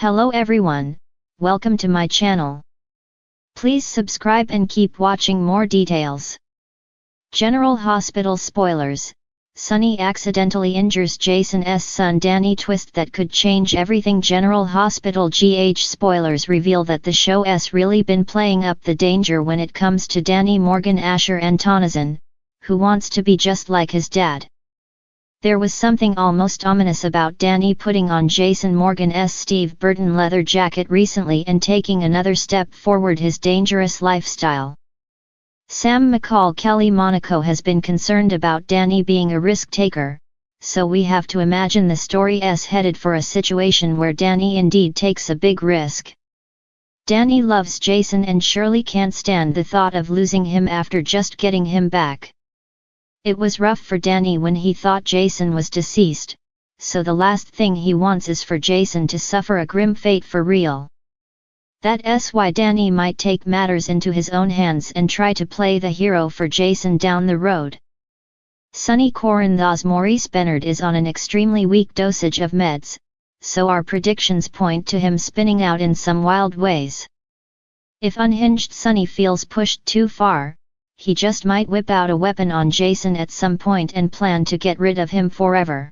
Hello everyone, welcome to my channel. Please subscribe and keep watching more details. General Hospital spoilers. Sonny accidentally injures Jason's son Danny, twist that could change everything. General Hospital GH spoilers reveal that the show's really been playing up the danger when it comes to Danny Morgan Asher Antonazan, who wants to be just like his dad. There was something almost ominous about Danny putting on Jason Morgan's Steve Burton leather jacket recently and taking another step forward his dangerous lifestyle. Sam McCall Kelly Monaco has been concerned about Danny being a risk-taker, so we have to imagine the story's headed for a situation where Danny indeed takes a big risk. Danny loves Jason and surely can't stand the thought of losing him after just getting him back. It was rough for Danny when he thought Jason was deceased, so the last thing he wants is for Jason to suffer a grim fate for real. That's why Danny might take matters into his own hands and try to play the hero for Jason down the road. Sonny Corinthos Maurice Bernard is on an extremely weak dosage of meds, so our predictions point to him spinning out in some wild ways. If unhinged Sonny feels pushed too far, he just might whip out a weapon on Jason at some point and plan to get rid of him forever.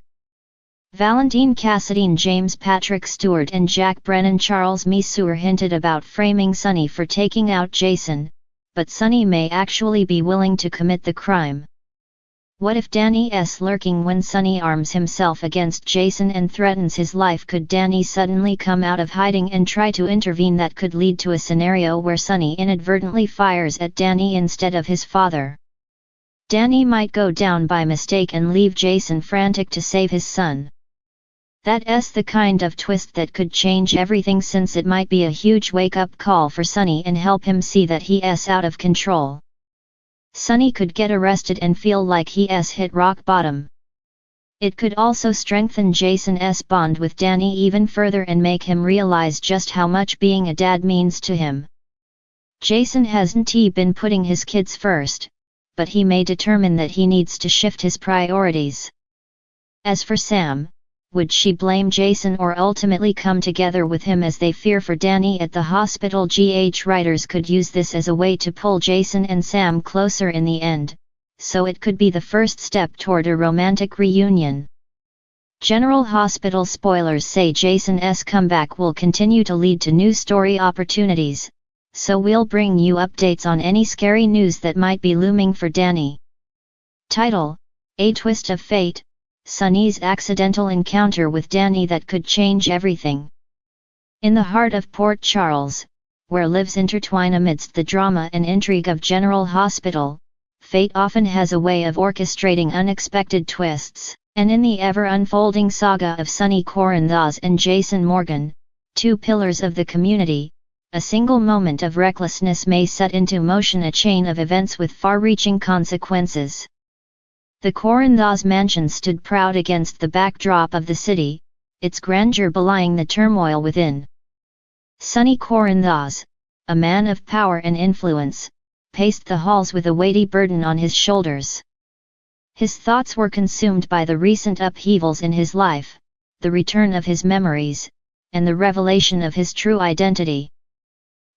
Valentine Cassadine, James Patrick Stewart and Jack Brennan. Charles Missour hinted about framing Sonny for taking out Jason, but Sonny may actually be willing to commit the crime. What if Danny's lurking when Sonny arms himself against Jason and threatens his life? Could Danny suddenly come out of hiding and try to intervene? That could lead to a scenario where Sonny inadvertently fires at Danny instead of his father. Danny might go down by mistake and leave Jason frantic to save his son. That's the kind of twist that could change everything, since it might be a huge wake-up call for Sonny and help him see that he's out of control. Sonny could get arrested and feel like he's hit rock bottom. It could also strengthen Jason's bond with Danny even further and make him realize just how much being a dad means to him. Jason hasn't been putting his kids first, but he may determine that he needs to shift his priorities. As for Sam, would she blame Jason or ultimately come together with him as they fear for Danny at the hospital? GH writers could use this as a way to pull Jason and Sam closer in the end, so it could be the first step toward a romantic reunion. General Hospital spoilers say Jason's comeback will continue to lead to new story opportunities, so we'll bring you updates on any scary news that might be looming for Danny. Title: A Twist of Fate. Sonny's accidental encounter with Danny that could change everything. In the heart of Port Charles, where lives intertwine amidst the drama and intrigue of General Hospital, fate often has a way of orchestrating unexpected twists, and in the ever-unfolding saga of Sonny Corinthos and Jason Morgan, two pillars of the community, a single moment of recklessness may set into motion a chain of events with far-reaching consequences. The Corinthos mansion stood proud against the backdrop of the city, its grandeur belying the turmoil within. Sonny Corinthos, a man of power and influence, paced the halls with a weighty burden on his shoulders. His thoughts were consumed by the recent upheavals in his life, the return of his memories, and the revelation of his true identity.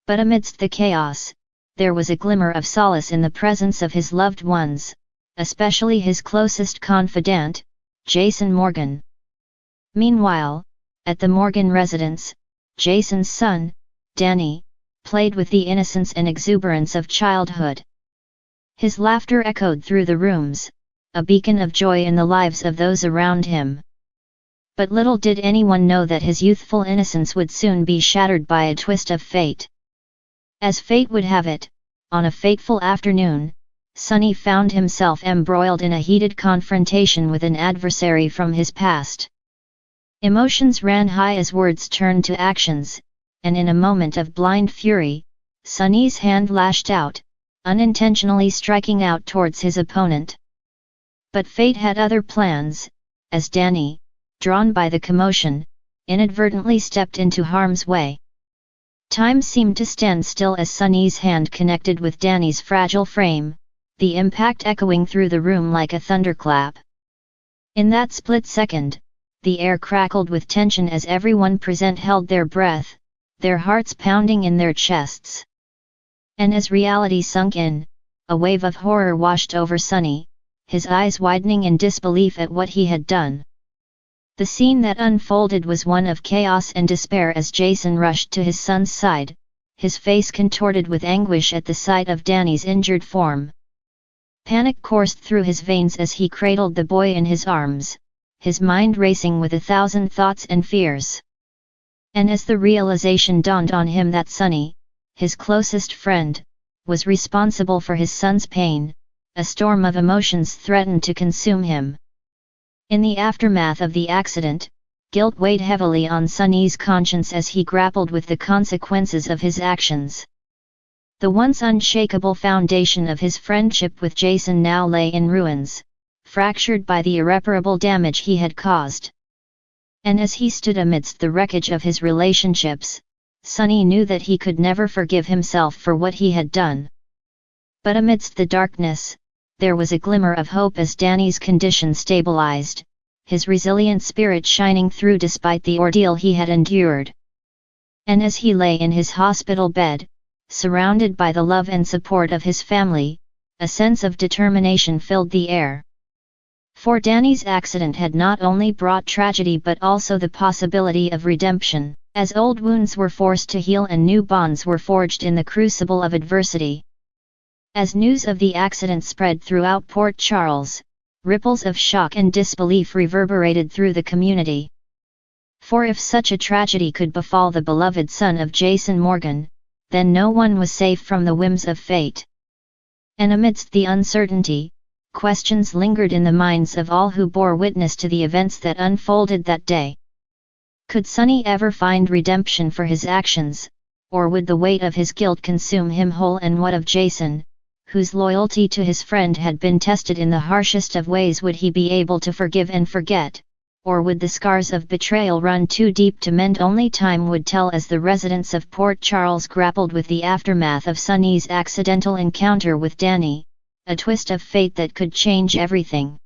But amidst the chaos, there was a glimmer of solace in the presence of his loved ones, especially his closest confidant, Jason Morgan. Meanwhile, at the Morgan residence, Jason's son, Danny, played with the innocence and exuberance of childhood. His laughter echoed through the rooms, a beacon of joy in the lives of those around him. But little did anyone know that his youthful innocence would soon be shattered by a twist of fate. As fate would have it, on a fateful afternoon, Sonny found himself embroiled in a heated confrontation with an adversary from his past. Emotions ran high as words turned to actions, and in a moment of blind fury, Sonny's hand lashed out, unintentionally striking out towards his opponent. But fate had other plans, as Danny, drawn by the commotion, inadvertently stepped into harm's way. Time seemed to stand still as Sonny's hand connected with Danny's fragile frame, the impact echoing through the room like a thunderclap. In that split second, the air crackled with tension as everyone present held their breath, their hearts pounding in their chests. And as reality sunk in, a wave of horror washed over Sonny, his eyes widening in disbelief at what he had done. The scene that unfolded was one of chaos and despair as Jason rushed to his son's side, his face contorted with anguish at the sight of Danny's injured form. Panic coursed through his veins as he cradled the boy in his arms, his mind racing with 1,000 thoughts and fears. And as the realization dawned on him that Sonny, his closest friend, was responsible for his son's pain, a storm of emotions threatened to consume him. In the aftermath of the accident, guilt weighed heavily on Sonny's conscience as he grappled with the consequences of his actions. The once unshakable foundation of his friendship with Jason now lay in ruins, fractured by the irreparable damage he had caused. And as he stood amidst the wreckage of his relationships, Sonny knew that he could never forgive himself for what he had done. But amidst the darkness, there was a glimmer of hope as Danny's condition stabilized, his resilient spirit shining through despite the ordeal he had endured. And as he lay in his hospital bed, surrounded by the love and support of his family, a sense of determination filled the air. For Danny's accident had not only brought tragedy but also the possibility of redemption, as old wounds were forced to heal and new bonds were forged in the crucible of adversity. As news of the accident spread throughout Port Charles, ripples of shock and disbelief reverberated through the community. For if such a tragedy could befall the beloved son of Jason Morgan, then no one was safe from the whims of fate. And amidst the uncertainty, questions lingered in the minds of all who bore witness to the events that unfolded that day. Could Sonny ever find redemption for his actions, or would the weight of his guilt consume him whole? And what of Jason, whose loyalty to his friend had been tested in the harshest of ways? Would he be able to forgive and forget, or would the scars of betrayal run too deep to mend? Only time would tell as the residents of Port Charles grappled with the aftermath of Sonny's accidental encounter with Danny, a twist of fate that could change everything.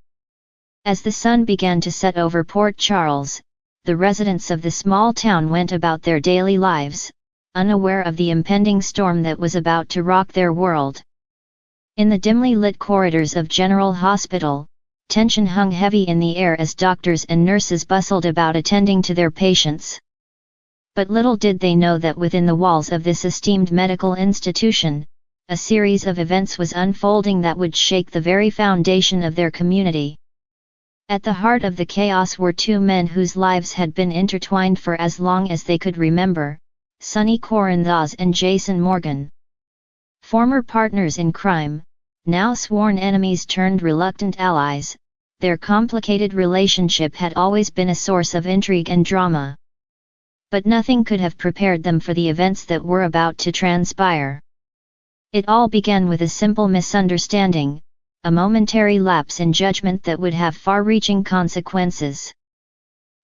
As the sun began to set over Port Charles, the residents of the small town went about their daily lives, unaware of the impending storm that was about to rock their world. In the dimly lit corridors of General Hospital, tension hung heavy in the air as doctors and nurses bustled about attending to their patients. But little did they know that within the walls of this esteemed medical institution, a series of events was unfolding that would shake the very foundation of their community. At the heart of the chaos were two men whose lives had been intertwined for as long as they could remember, Sonny Corinthos and Jason Morgan. Former partners in crime, now sworn enemies turned reluctant allies, their complicated relationship had always been a source of intrigue and drama. But nothing could have prepared them for the events that were about to transpire. It all began with a simple misunderstanding, a momentary lapse in judgment that would have far-reaching consequences.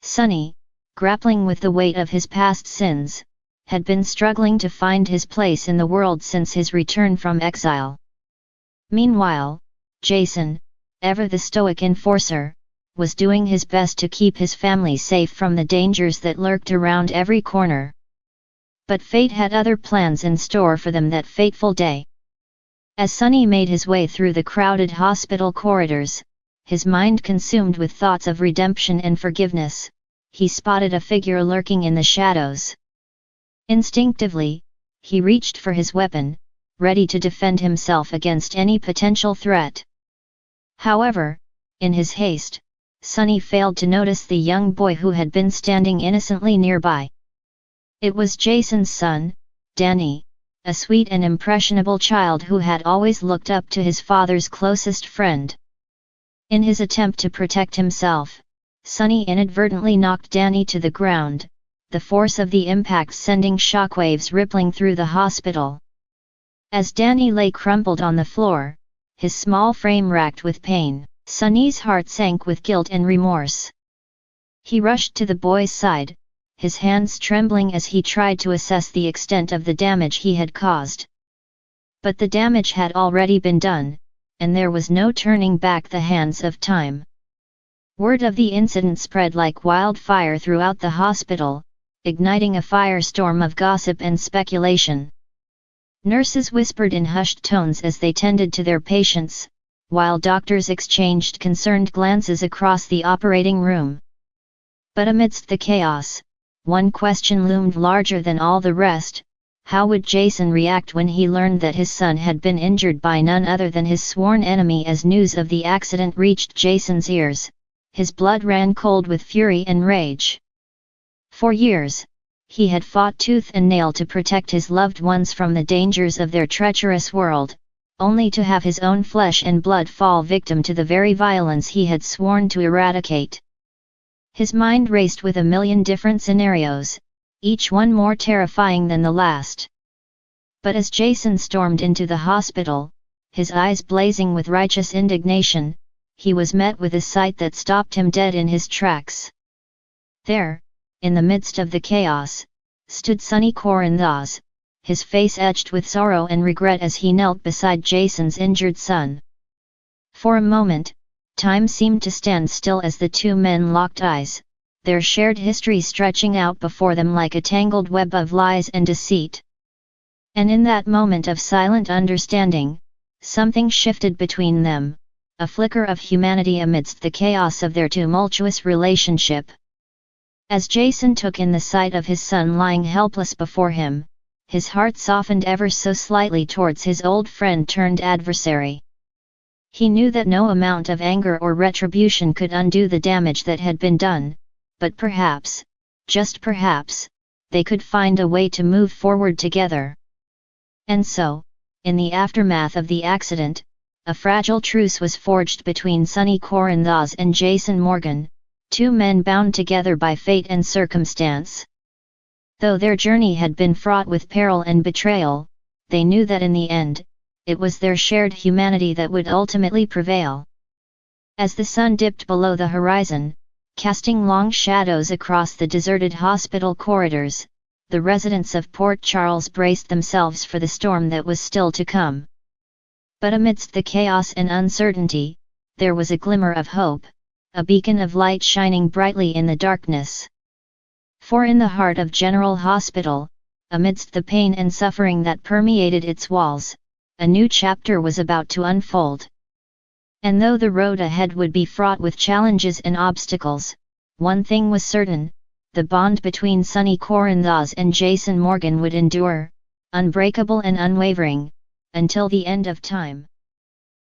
Sonny, grappling with the weight of his past sins, had been struggling to find his place in the world since his return from exile. Meanwhile, Jason, ever the stoic enforcer, was doing his best to keep his family safe from the dangers that lurked around every corner. But fate had other plans in store for them that fateful day. As Sonny made his way through the crowded hospital corridors, his mind consumed with thoughts of redemption and forgiveness, he spotted a figure lurking in the shadows. Instinctively, he reached for his weapon, ready to defend himself against any potential threat. However, in his haste, Sonny failed to notice the young boy who had been standing innocently nearby. It was Jason's son, Danny, a sweet and impressionable child who had always looked up to his father's closest friend. In his attempt to protect himself, Sonny inadvertently knocked Danny to the ground, the force of the impact sending shockwaves rippling through the hospital. As Danny lay crumpled on the floor, his small frame racked with pain, Sonny's heart sank with guilt and remorse. He rushed to the boy's side, his hands trembling as he tried to assess the extent of the damage he had caused. But the damage had already been done, and there was no turning back the hands of time. Word of the incident spread like wildfire throughout the hospital, igniting a firestorm of gossip and speculation. Nurses whispered in hushed tones as they tended to their patients, while doctors exchanged concerned glances across the operating room. But amidst the chaos, one question loomed larger than all the rest: how would Jason react when he learned that his son had been injured by none other than his sworn enemy? As news of the accident reached Jason's ears, his blood ran cold with fury and rage. For years, he had fought tooth and nail to protect his loved ones from the dangers of their treacherous world, only to have his own flesh and blood fall victim to the very violence he had sworn to eradicate. His mind raced with a million different scenarios, each one more terrifying than the last. But as Jason stormed into the hospital, his eyes blazing with righteous indignation, he was met with a sight that stopped him dead in his tracks. There, in the midst of the chaos, stood Sonny Corinthos, his face etched with sorrow and regret as he knelt beside Jason's injured son. For a moment, time seemed to stand still as the two men locked eyes, their shared history stretching out before them like a tangled web of lies and deceit. And in that moment of silent understanding, something shifted between them, a flicker of humanity amidst the chaos of their tumultuous relationship. As Jason took in the sight of his son lying helpless before him, his heart softened ever so slightly towards his old friend turned adversary. He knew that no amount of anger or retribution could undo the damage that had been done, but perhaps, just perhaps, they could find a way to move forward together. And so, in the aftermath of the accident, a fragile truce was forged between Sonny Corinthos and Jason Morgan, two men bound together by fate and circumstance. Though their journey had been fraught with peril and betrayal, they knew that in the end, it was their shared humanity that would ultimately prevail. As the sun dipped below the horizon, casting long shadows across the deserted hospital corridors, the residents of Port Charles braced themselves for the storm that was still to come. But amidst the chaos and uncertainty, there was a glimmer of hope, a beacon of light shining brightly in the darkness. For in the heart of General Hospital, amidst the pain and suffering that permeated its walls, a new chapter was about to unfold. And though the road ahead would be fraught with challenges and obstacles, one thing was certain: the bond between Sonny Corinthos and Jason Morgan would endure, unbreakable and unwavering, until the end of time.